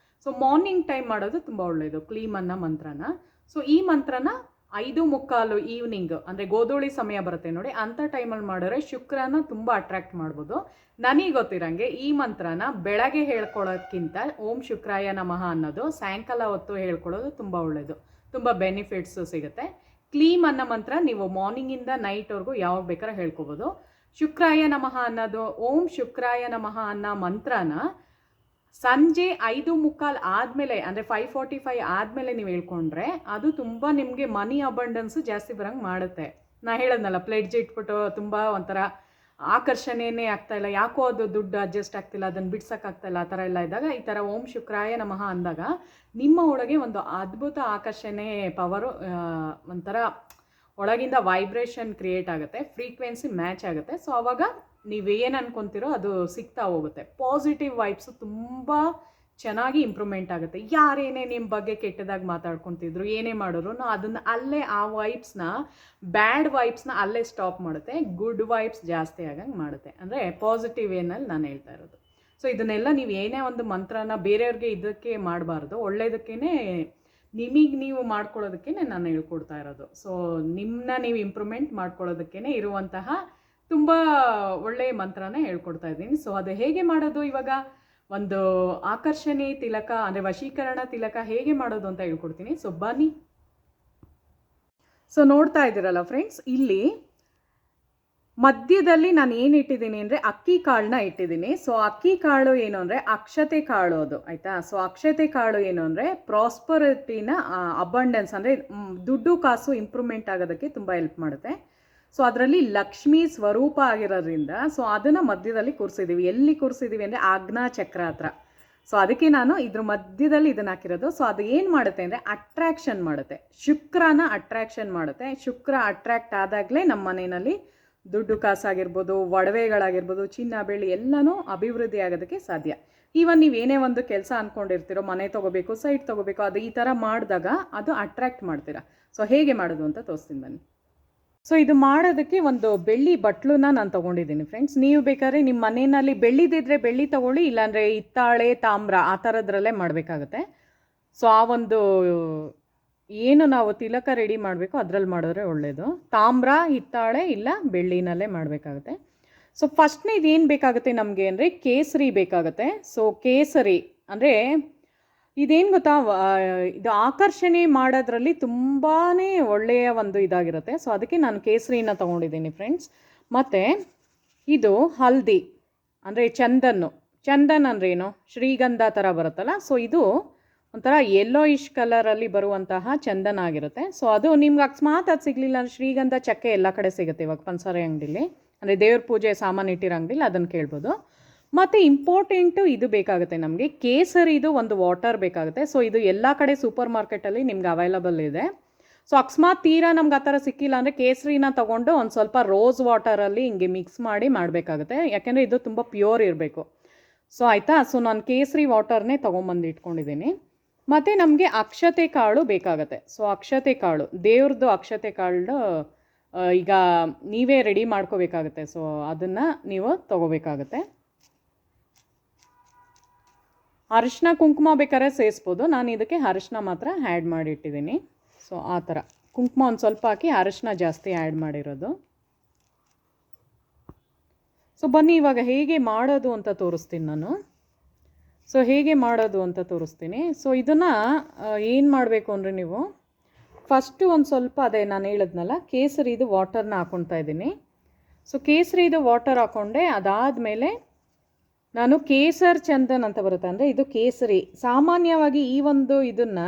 ಸೊ ಮಾರ್ನಿಂಗ್ ಟೈಮ್ ಮಾಡೋದು ತುಂಬ ಒಳ್ಳೆಯದು ಕ್ಲೀಮ್ ಅನ್ನೋ ಮಂತ್ರನ. ಸೊ ಈ ಮಂತ್ರನ 5:45 ಈವ್ನಿಂಗ್, ಅಂದರೆ ಗೋಧೂಳಿ ಸಮಯ ಬರುತ್ತೆ ನೋಡಿ, ಅಂಥ ಟೈಮಲ್ಲಿ ಮಾಡಿದ್ರೆ ಶುಕ್ರನ ತುಂಬ ಅಟ್ರ್ಯಾಕ್ಟ್ ಮಾಡ್ಬೋದು. ನನಗೆ ಗೊತ್ತಿರಂಗೆ ಈ ಮಂತ್ರನ ಬೆಳಗ್ಗೆ ಹೇಳ್ಕೊಳ್ಳೋದ್ಕಿಂತ ಓಂ ಶುಕ್ರಾಯ ನಮಃ ಅನ್ನೋದು ಸಾಯಂಕಾಲ ಹೊತ್ತು ಹೇಳ್ಕೊಳ್ಳೋದು ತುಂಬ ಒಳ್ಳೆಯದು, ತುಂಬ ಬೆನಿಫಿಟ್ಸು ಸಿಗುತ್ತೆ. ಕ್ಲೀಮ್ ಅನ್ನೋ ಮಂತ್ರ ನೀವು ಮಾರ್ನಿಂಗಿಂದ ನೈಟ್ವರೆಗೂ ಯಾವಾಗ ಬೇಕಾದ್ರೆ ಹೇಳ್ಕೊಬೋದು. ಶುಕ್ರಾಯ ನಮಃ ಅನ್ನೋದು ಓಂ ಶುಕ್ರಾಯ ನಮಃ ಅನ್ನೋ ಮಂತ್ರನ ಸಂಜೆ 5:45 ಆದಮೇಲೆ, ಅಂದರೆ 5:45 ಆದಮೇಲೆ ನೀವು ಹೇಳ್ಕೊಂಡ್ರೆ ಅದು ತುಂಬ ನಿಮಗೆ ಮನಿ ಅಬಂಡೆನ್ಸು ಜಾಸ್ತಿ ಬರೋಂಗೆ ಮಾಡುತ್ತೆ. ನಾ ಹೇಳೋದ್ನಲ್ಲ, ಪ್ಲೇಟ್ಜ್ ಇಟ್ಬಿಟ್ಟು ತುಂಬ ಒಂಥರ ಆಕರ್ಷಣೆಯೇ ಆಗ್ತಾಯಿಲ್ಲ, ಯಾಕೋ ಅದು ದುಡ್ಡು ಅಡ್ಜಸ್ಟ್ ಆಗ್ತಿಲ್ಲ, ಅದನ್ನು ಬಿಡ್ಸೋಕ್ಕಾಗ್ತಾಯಿಲ್ಲ, ಆ ಥರ ಎಲ್ಲ ಇದ್ದಾಗ ಈ ಥರ ಓಂ ಶುಕ್ರಾಯ ನಮಃ ಅಂದಾಗ ನಿಮ್ಮ ಒಳಗೆ ಒಂದು ಅದ್ಭುತ ಆಕರ್ಷಣೆ ಪವರು ಒಂಥರ ಒಳಗಿಂದ ವೈಬ್ರೇಷನ್ ಕ್ರಿಯೇಟ್ ಆಗುತ್ತೆ, ಫ್ರೀಕ್ವೆನ್ಸಿ ಮ್ಯಾಚ್ ಆಗುತ್ತೆ. ಸೊ ಆವಾಗ ನೀವೇನು ಅನ್ಕೊತೀರೋ ಅದು ಸಿಗ್ತಾ ಹೋಗುತ್ತೆ. ಪಾಸಿಟಿವ್ ವೈಬ್ಸು ತುಂಬ ಚೆನ್ನಾಗಿ ಇಂಪ್ರೂವ್ಮೆಂಟ್ ಆಗುತ್ತೆ. ಯಾರೇನೇ ನಿಮ್ಮ ಬಗ್ಗೆ ಕೆಟ್ಟದಾಗಿ ಮಾತಾಡ್ಕೊತಿದ್ರು, ಏನೇ ಮಾಡಿದ್ರು ಅದನ್ನು ಅಲ್ಲೇ ಆ ವೈಬ್ಸ್ನ, ಬ್ಯಾಡ್ ವೈಬ್ಸ್ನ ಅಲ್ಲೇ ಸ್ಟಾಪ್ ಮಾಡುತ್ತೆ. ಗುಡ್ ವೈಬ್ಸ್ ಜಾಸ್ತಿ ಆಗಂಗೆ ಮಾಡುತ್ತೆ. ಅಂದರೆ ಪಾಸಿಟಿವ್ ವೇನಲ್ಲಿ ನಾನು ಹೇಳ್ತಾ ಇರೋದು. ಸೊ ಇದನ್ನೆಲ್ಲ ನೀವು ಏನೇ ಒಂದು ಮಂತ್ರನ ಬೇರೆಯವ್ರಿಗೆ ಇದಕ್ಕೆ ಮಾಡಬಾರ್ದು, ಒಳ್ಳೆಯದಕ್ಕೇ ನಿಮಗೆ ನೀವು ಮಾಡ್ಕೊಳ್ಳೋದಕ್ಕೇ ನಾನು ಹೇಳ್ಕೊಡ್ತಾ ಇರೋದು. ಸೊ ನಿಮ್ಮನ್ನ ನೀವು ಇಂಪ್ರೂವ್ಮೆಂಟ್ ಮಾಡ್ಕೊಳ್ಳೋದಕ್ಕೇ ಇರುವಂತಹ ತುಂಬ ಒಳ್ಳೆಯ ಮಂತ್ರನೇ ಹೇಳ್ಕೊಡ್ತಾ ಇದ್ದೀನಿ. ಸೊ ಅದು ಹೇಗೆ ಮಾಡೋದು, ಇವಾಗ ಒಂದು ಆಕರ್ಷಣೆ ತಿಲಕ ಅಂದರೆ ವಶೀಕರಣ ತಿಲಕ ಹೇಗೆ ಮಾಡೋದು ಅಂತ ಹೇಳ್ಕೊಡ್ತೀನಿ. ಸೊ ಬನ್ನಿ. ಸೊ ನೋಡ್ತಾ ಇದ್ದೀರಲ್ಲ ಫ್ರೆಂಡ್ಸ್, ಇಲ್ಲಿ ಮಧ್ಯದಲ್ಲಿ ನಾನು ಏನು ಇಟ್ಟಿದ್ದೀನಿ ಅಂದರೆ ಅಕ್ಕಿ ಕಾಳನ್ನ ಇಟ್ಟಿದ್ದೀನಿ. ಸೊ ಅಕ್ಕಿ ಕಾಳು ಏನು ಅಂದರೆ ಅಕ್ಷತೆ ಕಾಳು ಅದು, ಆಯಿತಾ. ಸೊ ಅಕ್ಷತೆ ಕಾಳು ಏನು ಅಂದರೆ ಪ್ರಾಸ್ಪರಿಟಿನ ಅಬಂಡೆನ್ಸ್, ಅಂದರೆ ದುಡ್ಡು ಕಾಸು ಇಂಪ್ರೂವ್ಮೆಂಟ್ ಆಗೋದಕ್ಕೆ ತುಂಬ ಹೆಲ್ಪ್ ಮಾಡುತ್ತೆ. ಸೊ ಅದರಲ್ಲಿ ಲಕ್ಷ್ಮೀ ಸ್ವರೂಪ ಆಗಿರೋದ್ರಿಂದ ಸೊ ಅದನ್ನು ಮಧ್ಯದಲ್ಲಿ ಕೂರಿಸಿದ್ದೀವಿ. ಎಲ್ಲಿ ಕೂರಿಸಿದ್ದೀವಿ ಅಂದರೆ ಆಜ್ಞಾ ಚಕ್ರ ಹತ್ರ. ಸೊ ಅದಕ್ಕೆ ನಾನು ಇದ್ರ ಮಧ್ಯದಲ್ಲಿ ಇದನ್ನು ಹಾಕಿರೋದು. ಸೊ ಅದು ಏನು ಮಾಡುತ್ತೆ ಅಂದರೆ ಅಟ್ರಾಕ್ಷನ್ ಮಾಡುತ್ತೆ, ಶುಕ್ರನ ಅಟ್ರಾಕ್ಷನ್ ಮಾಡುತ್ತೆ. ಶುಕ್ರ ಅಟ್ರಾಕ್ಟ್ ಆದಾಗಲೇ ನಮ್ಮ ಮನೆಯಲ್ಲಿ ದುಡ್ಡು ಕಾಸಾಗಿರ್ಬೋದು, ಒಡವೆಗಳಾಗಿರ್ಬೋದು, ಚಿನ್ನ ಬೆಳ್ಳಿ ಎಲ್ಲನೂ ಅಭಿವೃದ್ಧಿ ಆಗೋದಕ್ಕೆ ಸಾಧ್ಯ. ಈವನ್ ನೀವು ಏನೇ ಒಂದು ಕೆಲಸ ಅಂದ್ಕೊಂಡಿರ್ತೀರೋ, ಮನೆ ತೊಗೋಬೇಕು, ಸೈಟ್ ತೊಗೋಬೇಕು, ಅದು ಈ ಥರ ಮಾಡಿದಾಗ ಅದು ಅಟ್ರಾಕ್ಟ್ ಮಾಡ್ತೀರಾ. ಸೊ ಹೇಗೆ ಮಾಡೋದು ಅಂತ ತೋರಿಸ್ತೀನಿ ಬನ್ನಿ. ಸೊ ಇದು ಮಾಡೋದಕ್ಕೆ ಒಂದು ಬೆಳ್ಳಿ ಬಟ್ಲನ್ನ ನಾನು ತೊಗೊಂಡಿದ್ದೀನಿ ಫ್ರೆಂಡ್ಸ್. ನೀವು ಬೇಕಾದ್ರೆ ನಿಮ್ಮ ಮನೆಯಲ್ಲಿ ಬೆಳ್ಳಿದಿದ್ರೆ ಬೆಳ್ಳಿ ತೊಗೊಳ್ಳಿ, ಇಲ್ಲಾಂದರೆ ಹಿತ್ತಾಳೆ, ತಾಮ್ರ ಆ ಥರದ್ರಲ್ಲೇ ಮಾಡಬೇಕಾಗತ್ತೆ. ಸೊ ಆ ಒಂದು ಏನು ನಾವು ತಿಲಕ ರೆಡಿ ಮಾಡಬೇಕು ಅದರಲ್ಲಿ ಮಾಡಿದ್ರೆ ಒಳ್ಳೆಯದು. ತಾಮ್ರ, ಹಿತ್ತಾಳೆ ಇಲ್ಲ ಬೆಳ್ಳಿನಲ್ಲೇ ಮಾಡಬೇಕಾಗುತ್ತೆ. ಸೊ ಫಸ್ಟ್ನೇ ಇದೇನು ಬೇಕಾಗುತ್ತೆ ನಮಗೆ ಅಂದರೆ ಕೇಸರಿ ಬೇಕಾಗುತ್ತೆ. ಸೊ ಕೇಸರಿ ಅಂದರೆ ಇದೇನು ಗೊತ್ತಾ, ಇದು ಆಕರ್ಷಣೆ ಮಾಡೋದ್ರಲ್ಲಿ ತುಂಬಾ ಒಳ್ಳೆಯ ಒಂದು ಇದಾಗಿರುತ್ತೆ. ಸೊ ಅದಕ್ಕೆ ನಾನು ಕೇಸರಿನ ತೊಗೊಂಡಿದ್ದೀನಿ ಫ್ರೆಂಡ್ಸ್. ಮತ್ತು ಇದು ಹಲ್ದಿ ಅಂದರೆ ಚಂದನ್ ಅಂದರೆ ಏನು, ಶ್ರೀಗಂಧ ಥರ ಬರುತ್ತಲ್ಲ. ಸೊ ಇದು ಒಂಥರ ಯೆಲ್ಲೋಯಿಶ್ ಕಲರಲ್ಲಿ ಬರುವಂತಹ ಚಂದನ ಆಗಿರುತ್ತೆ. ಸೊ ಅದು ನಿಮ್ಗೆ ಅಕಸ್ಮಾತ್ ಅದು ಸಿಗಲಿಲ್ಲ ಅಂದರೆ ಶ್ರೀಗಂಧ ಚಕ್ಕೆ ಎಲ್ಲ ಕಡೆ ಸಿಗುತ್ತೆ ಇವಾಗ ಪಂಚಸಾರೆ ಅಂಗಡಿಲಿ, ಅಂದರೆ ದೇವ್ರ ಪೂಜೆ ಸಾಮಾನು ಇಟ್ಟಿರೋ ಅಂಗಡಿಲಿ ಅದನ್ನು ಕೇಳ್ಬೋದು. ಮತ್ತು ಇಂಪಾರ್ಟೆಂಟು ಇದು ಬೇಕಾಗುತ್ತೆ ನಮಗೆ, ಕೇಸರಿದು ಒಂದು ವಾಟರ್ ಬೇಕಾಗುತ್ತೆ. ಸೊ ಇದು ಎಲ್ಲ ಕಡೆ ಸೂಪರ್ ಮಾರ್ಕೆಟಲ್ಲಿ ನಿಮ್ಗೆ ಅವೈಲಬಲ್ ಇದೆ. ಸೊ ಅಕಸ್ಮಾತ್ ತೀರಾ ನಮ್ಗೆ ಆ ಥರ ಸಿಕ್ಕಿಲ್ಲ ಅಂದರೆ ಕೇಸರಿನ ತೊಗೊಂಡು ಒಂದು ಸ್ವಲ್ಪ ರೋಸ್ ವಾಟರಲ್ಲಿ ಹಿಂಗೆ ಮಿಕ್ಸ್ ಮಾಡಿ ಮಾಡಬೇಕಾಗುತ್ತೆ, ಯಾಕೆಂದರೆ ಇದು ತುಂಬ ಪ್ಯೂರ್ ಇರಬೇಕು. ಸೊ ಆಯಿತಾ. ಸೊ ನಾನು ಕೇಸರಿ ವಾಟರ್ನೇ ತೊಗೊಂಬಂದು ಇಟ್ಕೊಂಡಿದ್ದೀನಿ. ಮತ್ತು ನಮಗೆ ಅಕ್ಷತೆ ಕಾಳು ಬೇಕಾಗುತ್ತೆ. ಸೊ ಅಕ್ಷತೆ ಕಾಳು, ದೇವ್ರದ್ದು ಅಕ್ಷತೆ ಕಾಳು ಈಗ ನೀವೇ ರೆಡಿ ಮಾಡ್ಕೋಬೇಕಾಗುತ್ತೆ. ಸೊ ಅದನ್ನು ನೀವು ತೊಗೋಬೇಕಾಗುತ್ತೆ. ಅರಿಶಿನ ಕುಂಕುಮ ಬೇಕಾದ್ರೆ ಸೇರಿಸ್ಬೋದು, ನಾನು ಇದಕ್ಕೆ ಅರಿಶಿನ ಮಾತ್ರ ಆ್ಯಡ್ ಮಾಡಿಟ್ಟಿದ್ದೀನಿ. ಸೊ ಆ ಥರ ಕುಂಕುಮ ಒಂದು ಸ್ವಲ್ಪ ಹಾಕಿ ಅರಿಶಿನ ಜಾಸ್ತಿ ಆ್ಯಡ್ ಮಾಡಿರೋದು. ಸೊ ಬನ್ನಿ ಇವಾಗ ಹೇಗೆ ಮಾಡೋದು ಅಂತ ತೋರಿಸ್ತೀನಿ ನಾನು. ಸೊ ಹೇಗೆ ಮಾಡೋದು ಅಂತ ತೋರಿಸ್ತೀನಿ. ಸೊ ಇದನ್ನು ಏನು ಮಾಡಬೇಕು ಅಂದರೆ ನೀವು ಫಸ್ಟು ಒಂದು ಸ್ವಲ್ಪ ಅದೇ ನಾನು ಹೇಳಿದ್ನಲ್ಲ ಕೇಸರಿದು ವಾಟರ್ನ ಹಾಕ್ಕೊಳ್ತಾ ಇದ್ದೀನಿ. ಸೊ ಕೇಸರಿದು ವಾಟರ್ ಹಾಕ್ಕೊಂಡೆ. ಅದಾದಮೇಲೆ ನಾನು ಕೇಸರ್ ಚಂದನ್ ಅಂತ ಬರುತ್ತೆ, ಅಂದರೆ ಇದು ಕೇಸರಿ. ಸಾಮಾನ್ಯವಾಗಿ ಈ ಒಂದು ಇದನ್ನು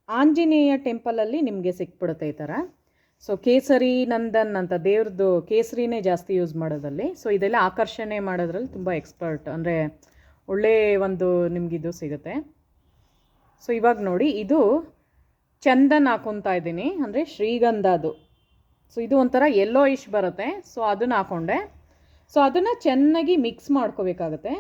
ಆಂಜನೇಯ ಟೆಂಪಲಲ್ಲಿ ನಿಮಗೆ ಸಿಕ್ಬಿಡುತ್ತೆ ಈ ಥರ. ಸೊ ಕೇಸರಿ ನಂದನ್ ಅಂತ ದೇವ್ರದ್ದು ಕೇಸರಿನೇ ಜಾಸ್ತಿ ಯೂಸ್ ಮಾಡೋದಲ್ಲಿ. ಸೊ ಇದೆಲ್ಲ ಆಕರ್ಷಣೆ ಮಾಡೋದ್ರಲ್ಲಿ ತುಂಬ ಎಕ್ಸ್ಪರ್ಟ್, ಅಂದರೆ ಒಳ್ಳೆ ಒಂದು ನಿಮಗಿದು ಸಿಗುತ್ತೆ. ಸೊ ಇವಾಗ ನೋಡಿ ಇದು ಚಂದನ್ ಹಾಕ್ಕೊತಾ ಇದ್ದೀನಿ, ಅಂದರೆ ಶ್ರೀಗಂಧದು. ಸೊ ಇದು ಒಂಥರ ಯೆಲ್ಲೋಯಿಶ್ ಬರುತ್ತೆ. ಸೊ ಅದನ್ನು ಹಾಕ್ಕೊಂಡೆ. ಸೊ ಅದನ್ನು ಚೆನ್ನಾಗಿ ಮಿಕ್ಸ್ ಮಾಡ್ಕೋಬೇಕಾಗತ್ತೆ.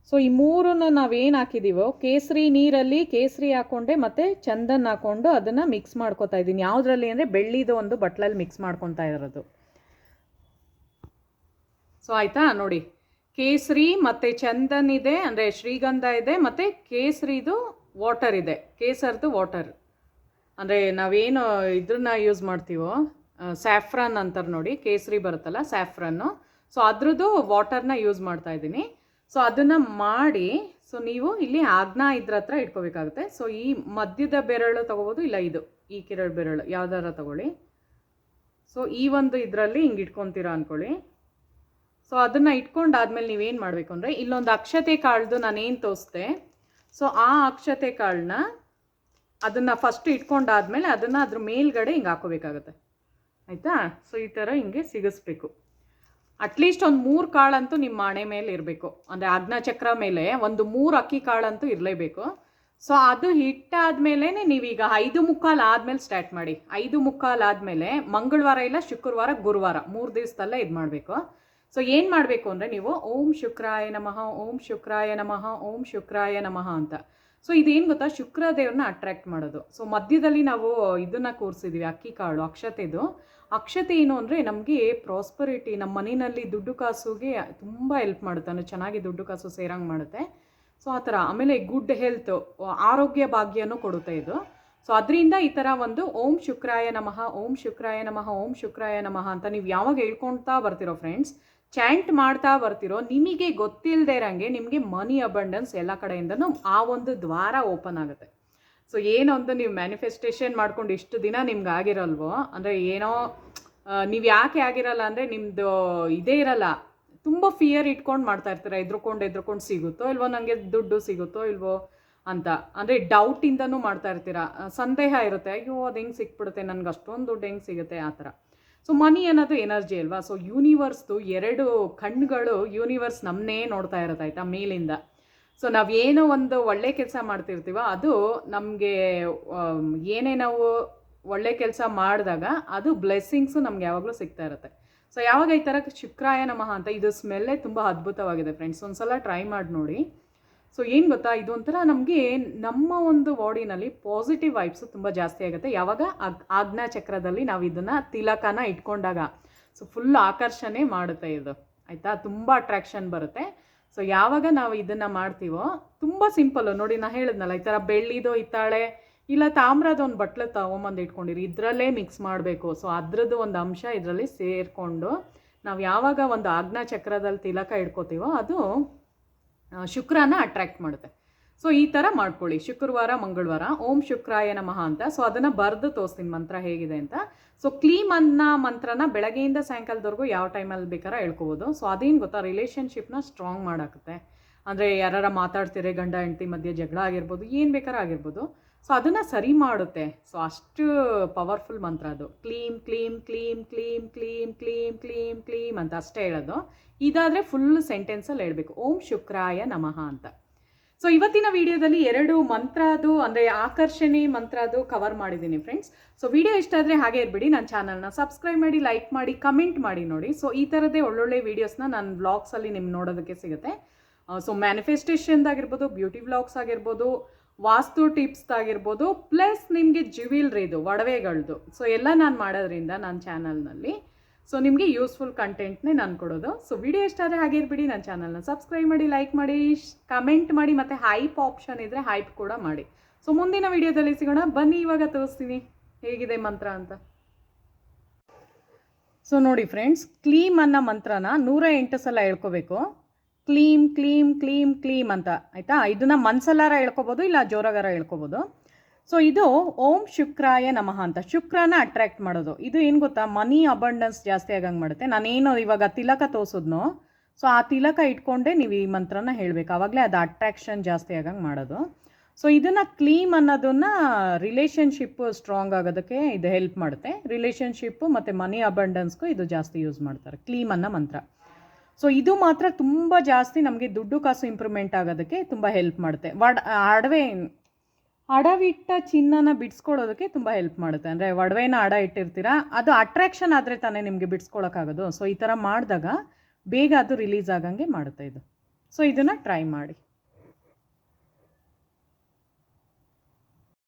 ಸೊ ಈ ಮೂರನ್ನು ನಾವೇನು ಹಾಕಿದ್ದೀವೋ ಕೇಸರಿ ನೀರಲ್ಲಿ ಕೇಸರಿ ಹಾಕ್ಕೊಂಡೆ ಮತ್ತು ಚಂದನ್ ಹಾಕ್ಕೊಂಡು ಅದನ್ನು ಮಿಕ್ಸ್ ಮಾಡ್ಕೊತಾ ಇದ್ದೀನಿ. ಯಾವುದರಲ್ಲಿ ಅಂದರೆ ಬೆಳ್ಳಿದು ಒಂದು ಬಟ್ಲಲ್ಲಿ ಮಿಕ್ಸ್ ಮಾಡ್ಕೊತಾ ಇರೋದು. ಸೊ ಆಯಿತಾ ನೋಡಿ, ಕೇಸರಿ ಮತ್ತು ಚಂದನ್ ಇದೆ, ಅಂದರೆ ಶ್ರೀಗಂಧ ಇದೆ, ಮತ್ತು ಕೇಸರಿದು ವಾಟರ್ ಇದೆ, ಕೇಸರ್ದು ವಾಟರ್. ಅಂದರೆ ನಾವೇನು ಇದನ್ನ ಯೂಸ್ ಮಾಡ್ತೀವೋ ಸ್ಯಾಫ್ರನ್ ಅಂತಾರೆ ನೋಡಿ, ಕೇಸರಿ ಬರುತ್ತಲ್ಲ ಸ್ಯಾಫ್ರನ್ನು. ಸೊ ಅದ್ರದ್ದು ವಾಟರ್ನ ಯೂಸ್ ಮಾಡ್ತಾ ಇದ್ದೀನಿ. ಸೊ ಅದನ್ನು ಮಾಡಿ ಸೊ ನೀವು ಇಲ್ಲಿ ಆಜ್ಞಾ ಇದ್ರ ಹತ್ರ ಇಟ್ಕೋಬೇಕಾಗುತ್ತೆ. ಸೊ ಈ ಮಧ್ಯದ ಬೆರಳು ತೊಗೋಬೋದು, ಇಲ್ಲ ಇದು ಈ ಕಿರಳು ಬೆರಳು ಯಾವ್ದಾರ ತೊಗೊಳ್ಳಿ. ಸೊ ಈ ಒಂದು ಇದರಲ್ಲಿ ಹಿಂಗೆ ಇಟ್ಕೊತೀರಾ ಅಂದ್ಕೊಳ್ಳಿ. ಸೊ ಅದನ್ನು ಇಟ್ಕೊಂಡಾದ್ಮೇಲೆ ನೀವೇನು ಮಾಡಬೇಕು ಅಂದರೆ ಇಲ್ಲೊಂದು ಅಕ್ಷತೆ ಕಾಳ್ದು ನಾನೇನು ತೋರಿಸ್ದೆ, ಸೊ ಆ ಅಕ್ಷತೆ ಕಾಳನ್ನ ಅದನ್ನು ಫಸ್ಟ್ ಇಟ್ಕೊಂಡಾದ್ಮೇಲೆ ಅದನ್ನು ಅದ್ರ ಮೇಲ್ಗಡೆ ಹಿಂಗೆ ಹಾಕೋಬೇಕಾಗತ್ತೆ, ಆಯಿತಾ. ಸೊ ಈ ಥರ ಹಿಂಗೆ ಸಿಗಿಸ್ಬೇಕು. ಅಟ್ಲೀಸ್ಟ್ ಒಂದು 3 ಕಾಳಂತೂ ನಿಮ್ಮ ಆಣೆ ಮೇಲೆ ಇರಬೇಕು, ಅಂದರೆ ಆಜ್ಞಾಚಕ್ರ ಮೇಲೆ ಒಂದು 3 ಅಕ್ಕಿ ಕಾಳಂತೂ ಇರಲೇಬೇಕು. ಸೊ ಅದು ಹಿಟ್ಟಾದ್ಮೇಲೆ ನೀವೀಗ 5:45 ಆದಮೇಲೆ ಸ್ಟಾರ್ಟ್ ಮಾಡಿ. 5:45 ಆದಮೇಲೆ ಮಂಗಳವಾರ ಇಲ್ಲ ಶುಕ್ರವಾರ ಗುರುವಾರ 3 ದಿವಸದಲ್ಲೇ ಇದು ಮಾಡಬೇಕು. ಸೊ ಏನು ಮಾಡಬೇಕು ಅಂದರೆ ನೀವು ಓಂ ಶುಕ್ರಾಯ ನಮಃ, ಓಂ ಶುಕ್ರಾಯ ನಮಃ, ಓಂ ಶುಕ್ರಾಯ ನಮಃ ಅಂತ. ಸೊ ಇದೇನು ಗೊತ್ತಾ, ಶುಕ್ರ ದೇವ್ರನ್ನ ಅಟ್ರ್ಯಾಕ್ಟ್ ಮಾಡೋದು. ಸೊ ಮಧ್ಯದಲ್ಲಿ ನಾವು ಇದನ್ನು ಕೂರಿಸಿದ್ದೀವಿ, ಅಕ್ಕಿ ಕಾಳು, ಅಕ್ಷತೆದು. ಅಕ್ಷತೆ ಏನು ಅಂದರೆ ನಮಗೆ ಪ್ರಾಸ್ಪರಿಟಿ, ನಮ್ಮ ಮನೆಯಲ್ಲಿ ದುಡ್ಡು ಕಾಸುಗೆ ತುಂಬ ಹೆಲ್ಪ್ ಮಾಡುತ್ತೆ, ಅಂದರೆ ಚೆನ್ನಾಗಿ ದುಡ್ಡು ಕಾಸು ಸೇರಂಗೆ ಮಾಡುತ್ತೆ. ಸೊ ಆ ಥರ. ಆಮೇಲೆ ಗುಡ್ ಹೆಲ್ತ್, ಆರೋಗ್ಯ ಭಾಗ್ಯನೂ ಕೊಡುತ್ತೆ ಇದು. ಸೊ ಅದರಿಂದ ಈ ಥರ ಒಂದು ಓಂ ಶುಕ್ರಾಯ ನಮಃ, ಓಂ ಶುಕ್ರಾಯ ನಮಃ, ಓಂ ಶುಕ್ರಾಯ ನಮಃ ಅಂತ ನೀವು ಯಾವಾಗ ಹೇಳ್ಕೊಳ್ತಾ ಬರ್ತಿರೋ ಫ್ರೆಂಡ್ಸ್, ಚಾಂಟ್ ಮಾಡ್ತಾ ಬರ್ತಿರೋ, ನಿಮಗೆ ಗೊತ್ತಿಲ್ಲದೆ ಇರೋಂಗೆ ನಿಮಗೆ ಮನಿ ಅಬಂಡೆನ್ಸ್ ಎಲ್ಲ ಕಡೆಯಿಂದನೂ ಆ ಒಂದು ದ್ವಾರ ಓಪನ್ ಆಗುತ್ತೆ. ಸೊ ಏನೊಂದು ನೀವು ಮ್ಯಾನಿಫೆಸ್ಟೇಷನ್ ಮಾಡ್ಕೊಂಡು ಇಷ್ಟು ದಿನ ನಿಮ್ಗೆ ಆಗಿರಲ್ವೋ, ಅಂದರೆ ಏನೋ ನೀವು ಯಾಕೆ ಆಗಿರಲ್ಲ ಅಂದರೆ ನಿಮ್ಮದು ಇದೇ ಇರಲ್ಲ, ತುಂಬ ಫಿಯರ್ ಇಟ್ಕೊಂಡು ಮಾಡ್ತಾ ಇರ್ತೀರ, ಎದ್ರುಕೊಂಡು ಸಿಗುತ್ತೋ ಇಲ್ವೋ, ನನಗೆ ದುಡ್ಡು ಸಿಗುತ್ತೋ ಇಲ್ವೋ ಅಂತ, ಅಂದರೆ ಡೌಟಿಂದನೂ ಮಾಡ್ತಾ ಇರ್ತೀರ, ಸಂದೇಹ ಇರುತ್ತೆ, ಅಯ್ಯೋ ಅದು ಹೆಂಗೆ ಸಿಕ್ಬಿಡುತ್ತೆ, ನನಗೆ ಅಷ್ಟೊಂದು ದುಡ್ಡು ಹೆಂಗೆ ಸಿಗುತ್ತೆ ಆ ಥರ. ಸೊ ಮನಿ ಅನ್ನೋದು ಎನರ್ಜಿ ಅಲ್ವಾ. ಸೊ ಯೂನಿವರ್ಸ್ದು 2 ಕಣ್ಣುಗಳು, ಯೂನಿವರ್ಸ್ ನಮ್ಮನ್ನೇ ನೋಡ್ತಾ ಇರುತ್ತೆ ಆಯಿತಾ, ಮೇಲಿಂದ. ಸೊ ನಾವು ಏನೋ ಒಂದು ಒಳ್ಳೆ ಕೆಲಸ ಮಾಡ್ತಿರ್ತೀವ, ಅದು ನಮಗೆ ಏನೇ ನಾವು ಒಳ್ಳೆ ಕೆಲಸ ಮಾಡಿದಾಗ ಅದು ಬ್ಲೆಸ್ಸಿಂಗ್ಸು ನಮ್ಗೆ ಯಾವಾಗಲೂ ಸಿಗ್ತಾ ಇರುತ್ತೆ. ಸೊ ಯಾವಾಗ ಈ ಥರ ಶುಕ್ರಾಯ ನಮಃ ಅಂತ, ಇದು ಸ್ಮೆಲ್ಲೇ ತುಂಬ ಅದ್ಭುತವಾಗಿದೆ ಫ್ರೆಂಡ್ಸ್, ಒಂದು ಸಲ ಟ್ರೈ ಮಾಡಿ ನೋಡಿ. ಸೊ ಏನು ಗೊತ್ತಾ, ಇದು ಒಂಥರ ನಮಗೆ ನಮ್ಮ ಒಂದು ಬಾಡಿನಲ್ಲಿ ಪಾಸಿಟಿವ್ ವೈಬ್ಸು ತುಂಬ ಜಾಸ್ತಿ ಆಗುತ್ತೆ ಯಾವಾಗ ಆಜ್ಞಾ ಚಕ್ರದಲ್ಲಿ ನಾವು ಇದನ್ನು ತಿಲಕನ ಇಟ್ಕೊಂಡಾಗ. ಸೊ ಫುಲ್ ಆಕರ್ಷಣೆ ಮಾಡುತ್ತೆ ಇದು ಆಯಿತಾ, ತುಂಬ ಅಟ್ರಾಕ್ಷನ್ ಬರುತ್ತೆ. ಸೊ ಯಾವಾಗ ನಾವು ಇದನ್ನು ಮಾಡ್ತೀವೋ, ತುಂಬ ಸಿಂಪಲ್ಲು ನೋಡಿ, ನಾನು ಹೇಳಿದ್ನಲ್ಲ ಈ ಥರ ಬೆಳ್ಳಿದು ಹಿತ್ತಾಳೆ ಇಲ್ಲ ತಾಮ್ರದ ಒಂದು ಬಟ್ಲು ತೊಗೊಂಬಂದು ಇಟ್ಕೊಂಡಿರಿ, ಇದರಲ್ಲೇ ಮಿಕ್ಸ್ ಮಾಡಬೇಕು. ಸೊ ಅದರದ್ದು ಒಂದು ಅಂಶ ಇದರಲ್ಲಿ ಸೇರಿಕೊಂಡು ನಾವು ಯಾವಾಗ ಒಂದು ಆಜ್ಞಾ ಚಕ್ರದಲ್ಲಿ ತಿಲಕ ಇಟ್ಕೋತೀವೋ ಅದು ಶುಕ್ರನ ಅಟ್ರ್ಯಾಕ್ಟ್ ಮಾಡುತ್ತೆ. ಸೊ ಈ ಥರ ಮಾಡ್ಕೊಳ್ಳಿ ಶುಕ್ರವಾರ ಮಂಗಳವಾರ ಓಂ ಶುಕ್ರಾಯ ನಮಃ ಅಂತ. ಸೊ ಅದನ್ನು ಬರೆದು ತೋರಿಸ್ತೀನಿ ಮಂತ್ರ ಹೇಗಿದೆ ಅಂತ. ಸೊ ಕ್ಲೀಮ್ ಅನ್ನೋ ಮಂತ್ರನ ಬೆಳಗ್ಗೆಯಿಂದ ಸಾಯಂಕಾಲದವರೆಗೂ ಯಾವ ಟೈಮಲ್ಲಿ ಬೇಕಾದ್ರೆ ಹೇಳ್ಕೋಬೋದು. ಸೊ ಅದೇನು ಗೊತ್ತಾ, ರಿಲೇಷನ್ಶಿಪ್ನ ಸ್ಟ್ರಾಂಗ್ ಮಾಡಾಕತ್ತೆ. ಅಂದರೆ ಯಾರು ಮಾತಾಡ್ತೀರಿ, ಗಂಡ ಹೆಂಡತಿ ಮಧ್ಯೆ ಜಗಳ ಆಗಿರ್ಬೋದು, ಏನು ಬೇಕಾದ್ರೂ ಆಗಿರ್ಬೋದು, ಸೊ ಅದನ್ನು ಸರಿ ಮಾಡುತ್ತೆ. ಸೊ ಅಷ್ಟು ಪವರ್ಫುಲ್ ಮಂತ್ರ ಅದು. ಕ್ಲೀಮ್ ಕ್ಲೀಮ್ ಕ್ಲೀಮ್ ಕ್ಲೀಮ್ ಕ್ಲೀಮ್ ಕ್ಲೀಮ್ ಕ್ಲೀಮ್ ಕ್ಲೀಮ್ ಅಂತ ಅಷ್ಟೇ ಹೇಳೋದು. ಇದಾದರೆ ಫುಲ್ ಸೆಂಟೆನ್ಸಲ್ಲಿ ಹೇಳಬೇಕು, ಓಂ ಶುಕ್ರಾಯ ನಮಃ ಅಂತ. ಸೊ ಇವತ್ತಿನ ವಿಡಿಯೋದಲ್ಲಿ 2 ಮಂತ್ರದ್ದು, ಅಂದರೆ ಆಕರ್ಷಣೆ ಮಂತ್ರದ್ದು ಕವರ್ ಮಾಡಿದ್ದೀನಿ ಫ್ರೆಂಡ್ಸ್. ಸೊ ವಿಡಿಯೋ ಇಷ್ಟ ಆದರೆ ಹಾಗೆ ಇರಬೇಡಿ, ನನ್ನ ಚಾನಲ್ನ ಸಬ್ಸ್ಕ್ರೈಬ್ ಮಾಡಿ, ಲೈಕ್ ಮಾಡಿ, ಕಮೆಂಟ್ ಮಾಡಿ ನೋಡಿ. ಸೊ ಈ ಥರದ್ದೇ ಒಳ್ಳೊಳ್ಳೆ ವೀಡಿಯೋಸ್ನ ನನ್ನ ವ್ಲಾಗ್ಸಲ್ಲಿ ನಿಮ್ಗೆ ನೋಡೋದಕ್ಕೆ ಸಿಗುತ್ತೆ. ಸೊ ಮ್ಯಾನಿಫೆಸ್ಟೇಷನ್ದಾಗಿರ್ಬೋದು, ಬ್ಯೂಟಿ ವ್ಲಾಗ್ಸ್ ಆಗಿರ್ಬೋದು, ವಾಸ್ತು ಟಿಪ್ಸ್ ಆಗಿರ್ಬೋದು, ಪ್ಲಸ್ ನಿಮಗೆ ಜ್ಯುವೆಲ್ರಿದು, ಒಡವೆಗಳದ್ದು, ಸೊ ಎಲ್ಲ ನಾನು ಮಾಡೋದ್ರಿಂದ ನನ್ನ ಚಾನಲ್ನಲ್ಲಿ. ಸೊ ನಿಮಗೆ ಯೂಸ್ಫುಲ್ ಕಂಟೆಂಟ್ನೇ ನಾನು ಕೊಡೋದು. ಸೊ ವಿಡಿಯೋ ಇಷ್ಟ ಆದರೆ ಹಾಗೆ ಇರ್ಬಿಡಿ, ನನ್ನ ಚಾನಲ್ನ ಸಬ್ಸ್ಕ್ರೈಬ್ ಮಾಡಿ, ಲೈಕ್ ಮಾಡಿ, ಕಮೆಂಟ್ ಮಾಡಿ, ಮತ್ತು ಹೈಪ್ ಆಪ್ಷನ್ ಇದ್ದರೆ ಹೈಪ್ ಕೂಡ ಮಾಡಿ. ಸೊ ಮುಂದಿನ ವಿಡಿಯೋದಲ್ಲಿ ಸಿಗೋಣ ಬನ್ನಿ. ಇವಾಗ ತೋರಿಸ್ತೀನಿ ಹೇಗಿದೆ ಮಂತ್ರ ಅಂತ. ಸೊ ನೋಡಿ ಫ್ರೆಂಡ್ಸ್, ಕ್ಲೀಮ್ ಅನ್ನೋ ಮಂತ್ರನ 108 ಸಲ ಹೇಳ್ಕೋಬೇಕು. ಕ್ಲೀಮ್ ಕ್ಲೀಮ್ ಕ್ಲೀಮ್ ಕ್ಲೀಮ್ ಅಂತ ಆಯಿತಾ. ಇದನ್ನು ಮನ್ಸಲ್ಲಾರ ಹೇಳ್ಕೊಬೋದು, ಇಲ್ಲ ಜೋರಾಗಾರ ಹೇಳ್ಕೊಬೋದು. ಸೊ ಇದು ಓಂ ಶುಕ್ರಾಯ ನಮಃ ಅಂತ, ಶುಕ್ರನ ಅಟ್ರ್ಯಾಕ್ಟ್ ಮಾಡೋದು. ಇದು ಏನು ಗೊತ್ತಾ, ಮನಿ ಅಬಂಡೆನ್ಸ್ ಜಾಸ್ತಿ ಆಗಂಗೆ ಮಾಡುತ್ತೆ. ನಾನೇನು ಇವಾಗ ತಿಲಕ ತೋರಿಸಿದ್ನೋ, ಸೊ ಆ ತಿಲಕ ಇಟ್ಕೊಂಡೇ ನೀವು ಈ ಮಂತ್ರನ ಹೇಳಬೇಕು, ಆವಾಗಲೇ ಅದು ಅಟ್ರಾಕ್ಷನ್ ಜಾಸ್ತಿ ಆಗಂಗೆ ಮಾಡೋದು. ಸೊ ಇದನ್ನು ಕ್ಲೀಮ್ ಅನ್ನೋದನ್ನು ರಿಲೇಷನ್ಶಿಪ್ಪು ಸ್ಟ್ರಾಂಗ್ ಆಗೋದಕ್ಕೆ ಇದು ಹೆಲ್ಪ್ ಮಾಡುತ್ತೆ. ರಿಲೇಷನ್ಶಿಪ್ಪು ಮತ್ತು ಮನಿ ಅಬಂಡೆನ್ಸ್ಗೂ ಇದು ಜಾಸ್ತಿ ಯೂಸ್ ಮಾಡ್ತಾರೆ, ಕ್ಲೀಮ್ ಅನ್ನೋ ಮಂತ್ರ. ಸೊ ಇದು ಮಾತ್ರ ತುಂಬ ಜಾಸ್ತಿ ನಮಗೆ ದುಡ್ಡು ಕಾಸು ಇಂಪ್ರೂವ್ಮೆಂಟ್ ಆಗೋದಕ್ಕೆ ತುಂಬ ಹೆಲ್ಪ್ ಮಾಡುತ್ತೆ. ಅಡವಿಟ್ಟ ಚಿನ್ನನ ಬಿಡಿಸ್ಕೊಳ್ಳೋದಕ್ಕೆ ತುಂಬ ಹೆಲ್ಪ್ ಮಾಡುತ್ತೆ. ಅಂದರೆ ಒಡವೆನ ಅಡ ಇಟ್ಟಿರ್ತೀರ, ಅದು ಅಟ್ರಾಕ್ಷನ್ ಆದರೆ ತಾನೇ ನಿಮಗೆ ಬಿಡಿಸ್ಕೊಳ್ಳೋಕ್ಕಾಗೋದು. ಸೊ ಈ ಥರ ಮಾಡಿದಾಗ ಬೇಗ ಅದು ರಿಲೀಸ್ ಆಗಂಗೆ ಮಾಡುತ್ತೆ ಇದು. ಸೊ ಇದನ್ನು ಟ್ರೈ ಮಾಡಿ.